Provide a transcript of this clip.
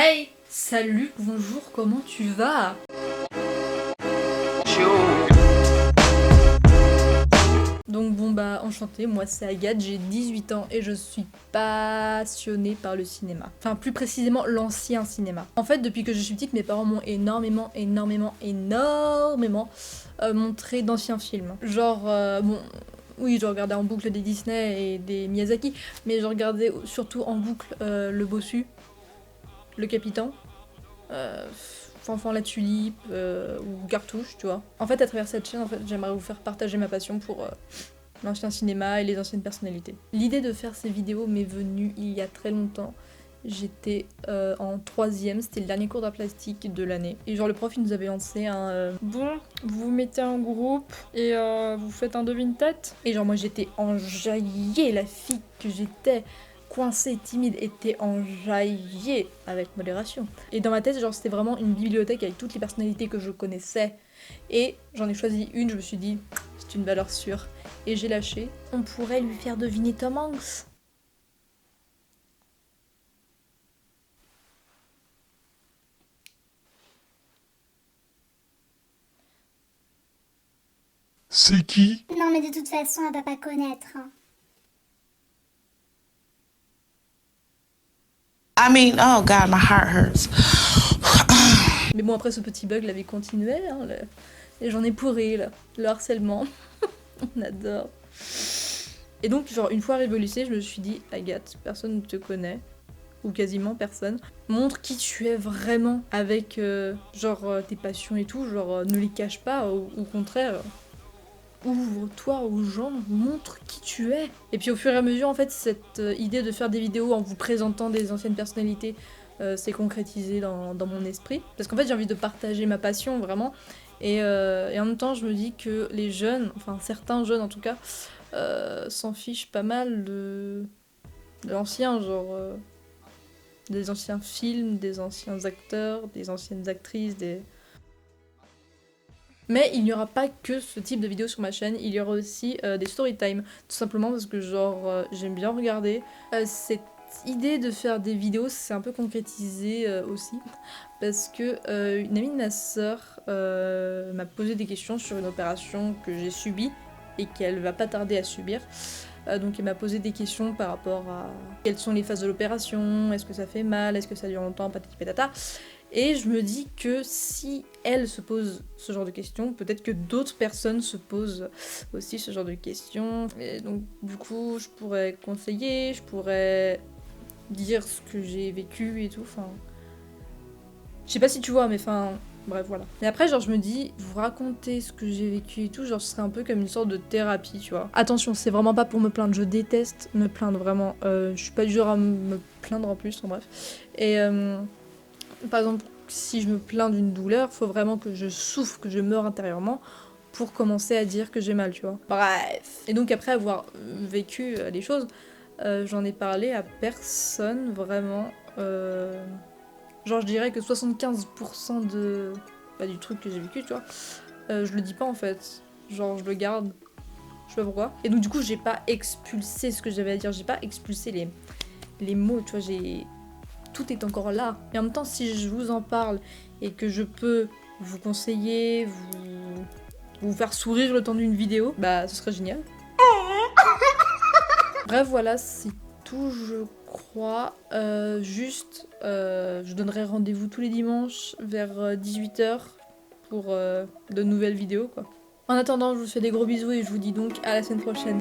Hey, salut, bonjour, comment tu vas? Donc bon bah enchantée, moi c'est Agathe, j'ai 18 ans et je suis passionnée par le cinéma. Enfin plus précisément l'ancien cinéma. En fait depuis que je suis petite mes parents m'ont énormément montré d'anciens films. Genre bon oui je regardais en boucle des Disney et des Miyazaki, mais je regardais surtout en boucle Le Bossu, Le Capitaine. Fanfan la Tulipe ou Cartouche, tu vois. En fait, à travers cette chaîne, j'aimerais vous faire partager ma passion pour l'ancien cinéma et les anciennes personnalités. L'idée de faire ces vidéos m'est venue il y a très longtemps. J'étais en 3ème, c'était le dernier cours d'art plastique de l'année. Et genre le prof il nous avait lancé un bon, vous vous mettez en groupe et vous faites un devine-tête. Et genre moi j'étais enjaillée, la fille que j'étais. Coincée, timide, était enjaillée avec modération. Et dans ma tête, genre c'était vraiment une bibliothèque avec toutes les personnalités que je connaissais. Et j'en ai choisi une, je me suis dit, c'est une valeur sûre. Et j'ai lâché. On pourrait lui faire deviner Tom Hanks. C'est qui? Non mais de toute façon, elle va pas connaître. Hein. I mean, oh God, my heart hurts. Mais bon, après ce petit bug, la vie continuait. Hein, les journées pourries, là. Le harcèlement. On adore. Et donc, genre, une fois arrivée au lycée, je me suis dit, Agathe, personne ne te connaît. Ou quasiment personne. Montre qui tu es vraiment avec, tes passions et tout. Genre, ne les cache pas. Au contraire, ouvre-toi aux gens, montre qui tu es. Et puis au fur et à mesure, en fait, cette idée de faire des vidéos en vous présentant des anciennes personnalités s'est concrétisée dans mon esprit. Parce qu'en fait, j'ai envie de partager ma passion, vraiment. Et en même temps, je me dis que les jeunes, enfin certains jeunes en tout cas, s'en fichent pas mal de l'ancien, genre des anciens films, des anciens acteurs, des anciennes actrices, Mais il n'y aura pas que ce type de vidéos sur ma chaîne, il y aura aussi des story time, tout simplement parce que genre j'aime bien regarder. Cette idée de faire des vidéos c'est un peu concrétisé aussi, parce que une amie de ma sœur m'a posé des questions sur une opération que j'ai subie et qu'elle va pas tarder à subir. Donc elle m'a posé des questions par rapport à quelles sont les phases de l'opération, est-ce que ça fait mal, est-ce que ça dure longtemps, patati patata. Et je me dis que si elle se pose ce genre de questions, peut-être que d'autres personnes se posent aussi ce genre de questions. Et donc du coup, je pourrais conseiller, je pourrais dire ce que j'ai vécu et tout. Enfin, je sais pas si tu vois, mais enfin, bref, voilà. Et après, genre, je me dis, vous raconter ce que j'ai vécu et tout, genre, ce serait un peu comme une sorte de thérapie, tu vois. Attention, c'est vraiment pas pour me plaindre, je déteste me plaindre, vraiment. Je suis pas du genre à me plaindre en plus, en bref. Et par exemple, si je me plains d'une douleur, faut vraiment que je souffre, que je meure intérieurement pour commencer à dire que j'ai mal, tu vois. Bref. Et donc après avoir vécu les choses, j'en ai parlé à personne, vraiment. Genre je dirais que 75% du truc que j'ai vécu, tu vois, je le dis pas en fait. Genre je le garde, je sais pas pourquoi. Et donc du coup j'ai pas expulsé ce que j'avais à dire, j'ai pas expulsé les mots, tu vois, tout est encore là. Et en même temps, si je vous en parle et que je peux vous conseiller, vous faire sourire le temps d'une vidéo, bah ce serait génial. Bref, voilà, c'est tout, je crois. Je donnerai rendez-vous tous les dimanches vers 18h pour de nouvelles vidéos, quoi. En attendant, je vous fais des gros bisous et je vous dis donc à la semaine prochaine.